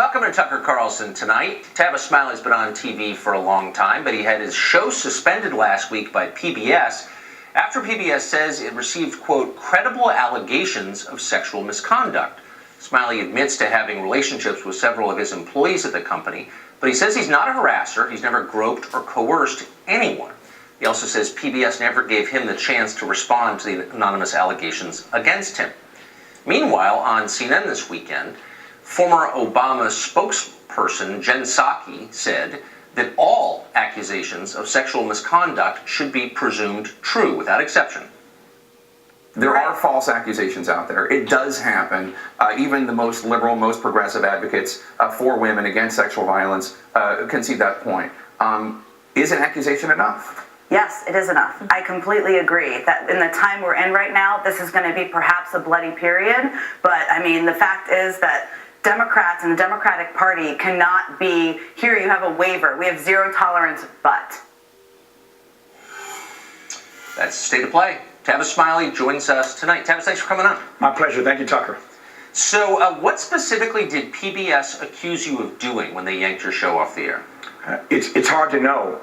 Welcome to Tucker Carlson Tonight. Tavis Smiley's been on TV for a long time, but he had his show suspended last week by PBS after PBS says it received, quote, credible allegations of sexual misconduct. Smiley admits to having relationships with several of his employees at the company, but he says he's not a harasser. He's never groped or coerced anyone. He also says PBS never gave him the chance to respond to the anonymous allegations against him. Meanwhile, on CNN this weekend, former Obama spokesperson Jen Psaki said that all accusations of sexual misconduct should be presumed true without exception. There are false accusations out there. It does happen. Even the most liberal, most progressive advocates for women against sexual violence concede that point. Is an accusation enough? Yes, it is enough. I completely agree that in the time we're in right now, this is going to be perhaps a bloody period. But I mean, the fact is that Democrats and the Democratic Party cannot be, here you have a waiver, we have zero tolerance, but. That's the state of play. Tavis Smiley joins us tonight. Tavis, thanks for coming on. My pleasure. Thank you, Tucker. So what specifically did PBS accuse you of doing when they yanked your show off the air? It's hard to know.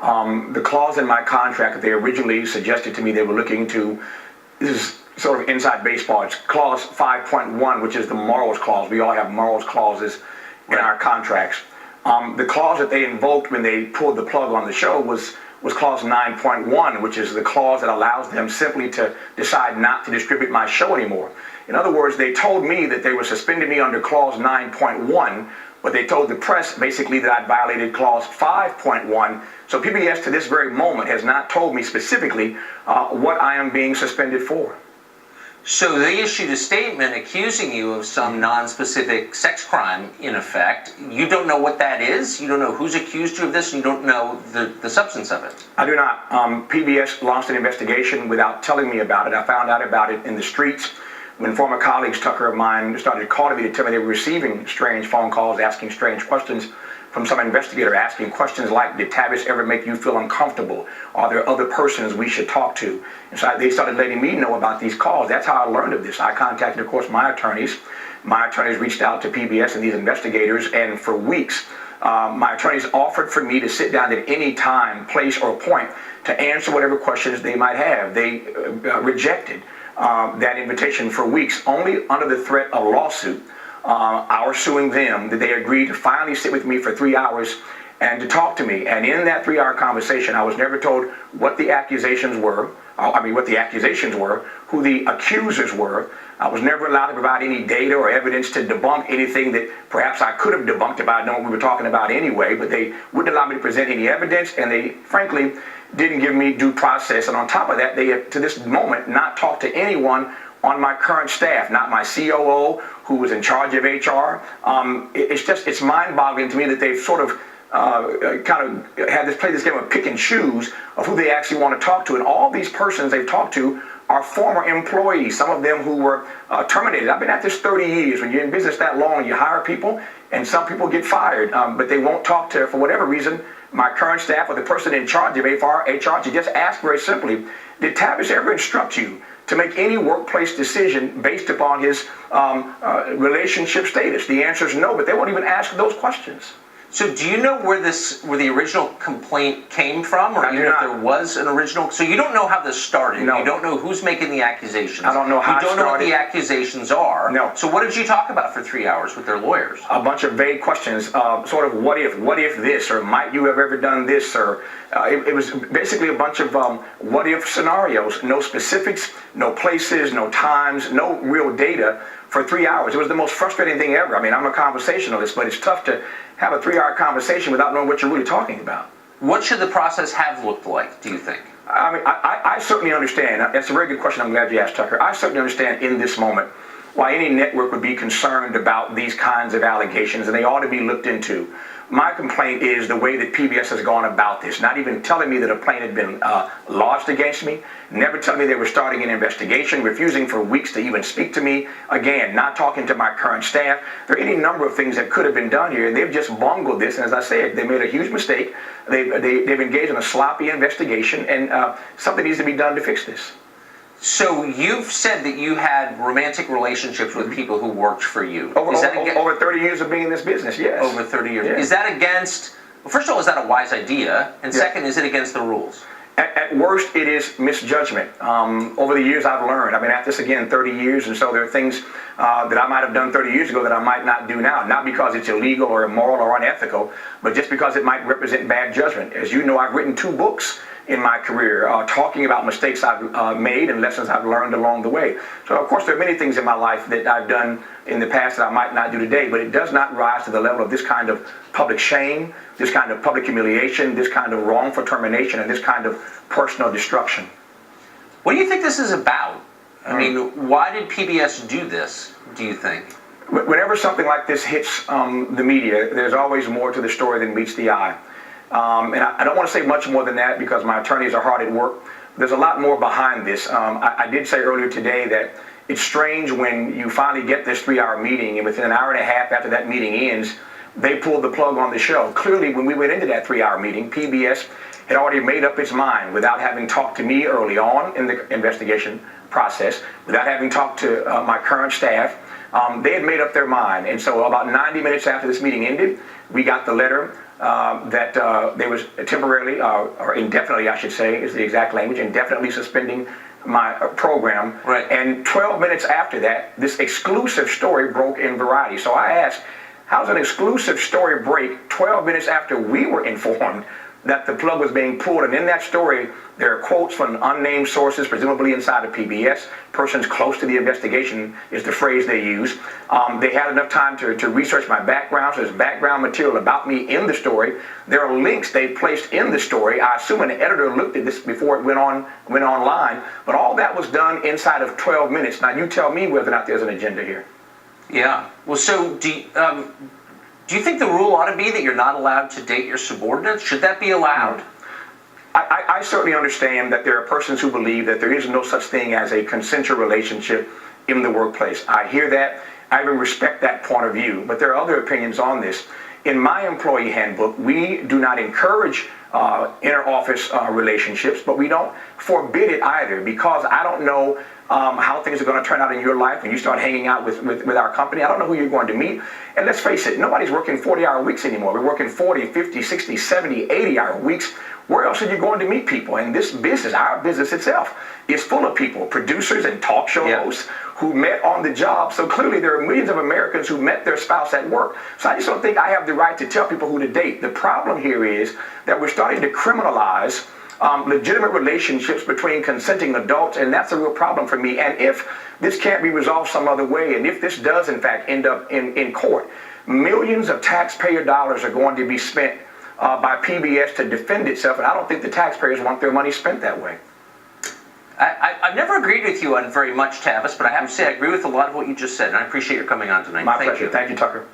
The clause in my contract that they originally suggested to me they were looking to, this is sort of inside baseball, it's clause 5.1, which is the morals clause. We all have morals clauses in our contracts. The clause that they invoked when they pulled the plug on the show was clause 9.1, which is the clause that allows them simply to decide not to distribute my show anymore. In other words, they told me that they were suspending me under clause 9.1, but they told the press basically that I'd violated clause 5.1. So PBS to this very moment has not told me specifically what I am being suspended for. So they issued a statement accusing you of some non-specific sex crime, in effect. You don't know what that is? You don't know who's accused you of this, and you don't know the substance of it? I do not. PBS launched an investigation without telling me about it. I found out about it in the streets when former colleagues, Tucker, of mine, started calling me to tell me they were receiving strange phone calls, asking strange questions from some investigator, asking questions like, did Tavis ever make you feel uncomfortable? Are there other persons we should talk to? And so they started letting me know about these calls. That's how I learned of this. I contacted, of course, my attorneys. My attorneys reached out to PBS and these investigators, and for weeks, my attorneys offered for me to sit down at any time, place, or point to answer whatever questions they might have. They rejected that invitation for weeks, only under the threat of lawsuit. Our suing them, that they agreed to finally sit with me for 3 hours and to talk to me. And in that 3-hour conversation, I was never told what the accusations were, who the accusers were. I was never allowed to provide any data or evidence to debunk anything that perhaps I could have debunked if I'd known what we were talking about anyway, but they wouldn't allow me to present any evidence, and they, frankly, didn't give me due process. And on top of that, they have, to this moment, not talked to anyone on my current staff, not my COO, who was in charge of HR. It's mind-boggling to me that they've sort of kind of had this play this game of pick and choose of who they actually want to talk to. And all these persons they've talked to are former employees, some of them who were terminated. I've been at this 30 years. When you're in business that long, you hire people, and some people get fired, but they won't talk to, for whatever reason, my current staff or the person in charge of HR to just ask very simply, did Tavis ever instruct you to make any workplace decision based upon his relationship status? The answer is no, but they won't even ask those questions. So do you know where the original complaint came from, or even if there was an original? So you don't know how this started. No. You don't know who's making the accusations. I don't know how it started. You don't know what the accusations are. No. So what did you talk about for 3 hours with their lawyers? A bunch of vague questions, sort of what if this, or might you have ever done this, or it was basically a bunch of what if scenarios, no specifics, no places, no times, no real data for 3 hours. It was the most frustrating thing ever. I mean, I'm a conversationalist, but it's tough to have a 3-hour conversation without knowing what you're really talking about. What should the process have looked like, do you think? I mean, I certainly understand. That's a very good question. I'm glad you asked, Tucker. I certainly understand in this moment why any network would be concerned about these kinds of allegations, and they ought to be looked into. My complaint is the way that PBS has gone about this, not even telling me that a complaint had been lodged against me, never telling me they were starting an investigation, refusing for weeks to even speak to me, again, not talking to my current staff. There are any number of things that could have been done here, and they've just bungled this, and as I said, they made a huge mistake. They've engaged in a sloppy investigation, and something needs to be done to fix this. So you've said that you had romantic relationships with people who worked for you. Over 30 years of being in this business, yes. Over 30 years. Yes. Is that against, well, first of all, is that a wise idea? And second, is it against the rules? At worst, it is misjudgment. Over the years, I've learned. I've been at this again 30 years, and so there are things that I might have done 30 years ago that I might not do now. Not because it's illegal or immoral or unethical, but just because it might represent bad judgment. As you know, I've written 2 books in my career talking about mistakes I've made and lessons I've learned along the way. So, of course, there are many things in my life that I've done in the past that I might not do today, but it does not rise to the level of this kind of public shame, this kind of public humiliation, this kind of wrongful termination, and this kind of personal destruction. What do you think this is about? I mean, why did PBS do this, do you think? Whenever something like this hits the media, there's always more to the story than meets the eye. And I don't want to say much more than that because my attorneys are hard at work. There's a lot more behind this. I did say earlier today that it's strange when you finally get this 3-hour meeting and within an hour and a half after that meeting ends, they pulled the plug on the show. Clearly, when we went into that 3-hour meeting, PBS had already made up its mind without having talked to me early on in the investigation process, without having talked to my current staff. They had made up their mind. And so about 90 minutes after this meeting ended, we got the letter that they was temporarily, or indefinitely, I should say, is the exact language, indefinitely suspending my program. Right. And 12 minutes after that, this exclusive story broke in Variety. So I asked, how's an exclusive story break 12 minutes after we were informed that the plug was being pulled? And in that story, there are quotes from unnamed sources, presumably inside of PBS. Persons close to the investigation is the phrase they use. They had enough time to research my background, so there's background material about me in the story. There are links they placed in the story. I assume an editor looked at this before it went online, but all that was done inside of 12 minutes. Now you tell me whether or not there's an agenda here. Yeah. Well, so do you think the rule ought to be that you're not allowed to date your subordinates? Should that be allowed? I certainly understand that there are persons who believe that there is no such thing as a consensual relationship in the workplace. I hear that. I even respect that point of view. But there are other opinions on this. In my employee handbook, we do not encourage inter-office relationships, but we don't forbid it either, because I don't know how things are going to turn out in your life when you start hanging out with our company. I don't know who you're going to meet. And let's face it, nobody's working 40-hour weeks anymore. We're working 40, 50, 60, 70, 80-hour weeks. Where else are you going to meet people? And this business, our business itself, is full of people, producers and talk show hosts who met on the job. So clearly there are millions of Americans who met their spouse at work. So I just don't think I have the right to tell people who to date. The problem here is that we're starting to criminalize legitimate relationships between consenting adults, and that's a real problem for me. And if this can't be resolved some other way, and if this does in fact end up in court, millions of taxpayer dollars are going to be spent by PBS to defend itself, and I don't think the taxpayers want their money spent that way. I've never agreed with you on very much, Tavis, but I have to say I agree with a lot of what you just said, and I appreciate your coming on tonight. My pleasure. Thank you, Tucker.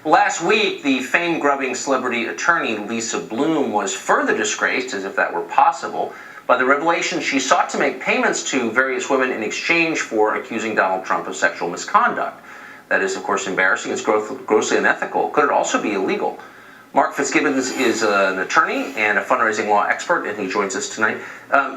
Last week, the fame-grubbing celebrity attorney Lisa Blum was further disgraced, as if that were possible, by the revelation she sought to make payments to various women in exchange for accusing Donald Trump of sexual misconduct. That is, of course, embarrassing. It's grossly unethical. Could it also be illegal? Mark Fitzgibbons is an attorney and a fundraising law expert, and he joins us tonight.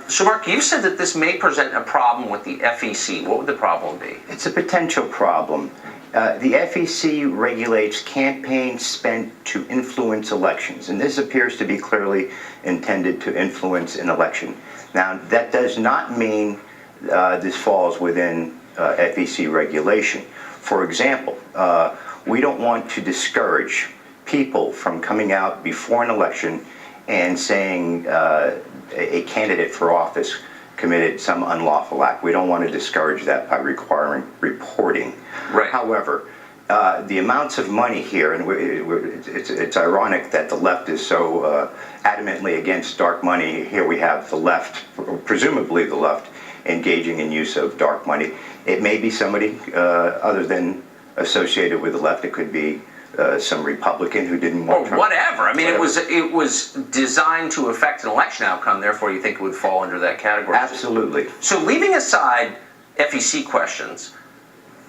So, Mark, you said that this may present a problem with the FEC. What would the problem be? It's a potential problem. The FEC regulates campaigns spent to influence elections, and this appears to be clearly intended to influence an election. Now, that does not mean this falls within FEC regulation. For example, we don't want to discourage people from coming out before an election and saying a candidate for office committed some unlawful act. We don't want to discourage that by requiring reporting. Right. However, the amounts of money here, and it's ironic that the left is so adamantly against dark money. Here we have the left, presumably the left, engaging in use of dark money. It may be somebody other than associated with the left. It could be some Republican who didn't want Trump. Whatever. I mean, it was designed to affect an election outcome. Therefore, you think it would fall under that category? Absolutely. So, leaving aside FEC questions,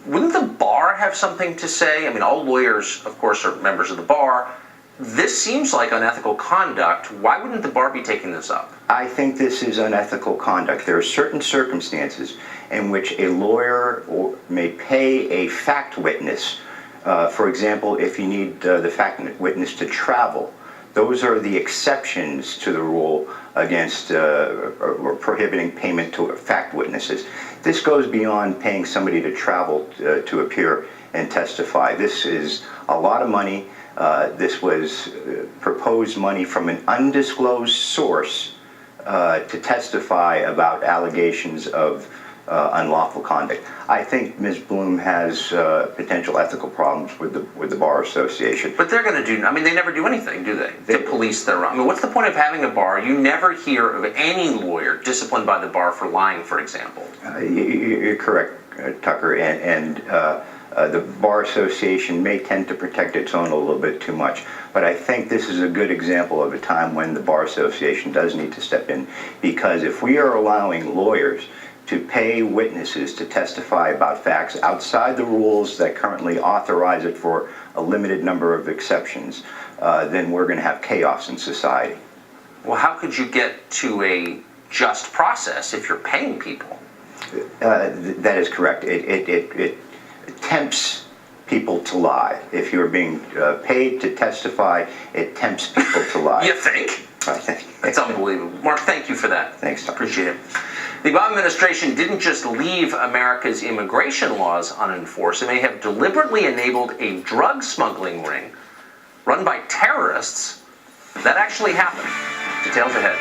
wouldn't the bar have something to say? I mean, all lawyers, of course, are members of the bar. this seems like unethical conduct. Why wouldn't the bar be taking this up? I think this is unethical conduct. There are certain circumstances in which a lawyer may pay a fact witness. For example, if you need the fact witness to travel. Those are the exceptions to the rule against or prohibiting payment to fact witnesses. This goes beyond paying somebody to travel to appear and testify. This is a lot of money. This was proposed money from an undisclosed source to testify about allegations of unlawful conduct. I think Ms. Blum has potential ethical problems with the Bar Association. But they're going to do, I mean, they never do anything, do they? To police their wrong. I mean, what's the point of having a bar? You never hear of any lawyer disciplined by the bar for lying, for example. You're correct, Tucker, and the Bar Association may tend to protect its own a little bit too much. But I think this is a good example of a time when the Bar Association does need to step in, because if we are allowing lawyers to pay witnesses to testify about facts outside the rules that currently authorize it for a limited number of exceptions, then we're going to have chaos in society. Well, how could you get to a just process if you're paying people? That is correct. It tempts people to lie. If you're being paid to testify, it tempts people to lie. You think? I think. It's unbelievable. Mark, thank you for that. Thanks, Tom. Appreciate it. The Obama administration didn't just leave America's immigration laws unenforced. It may have deliberately enabled a drug smuggling ring run by terrorists. That actually happened. Details ahead.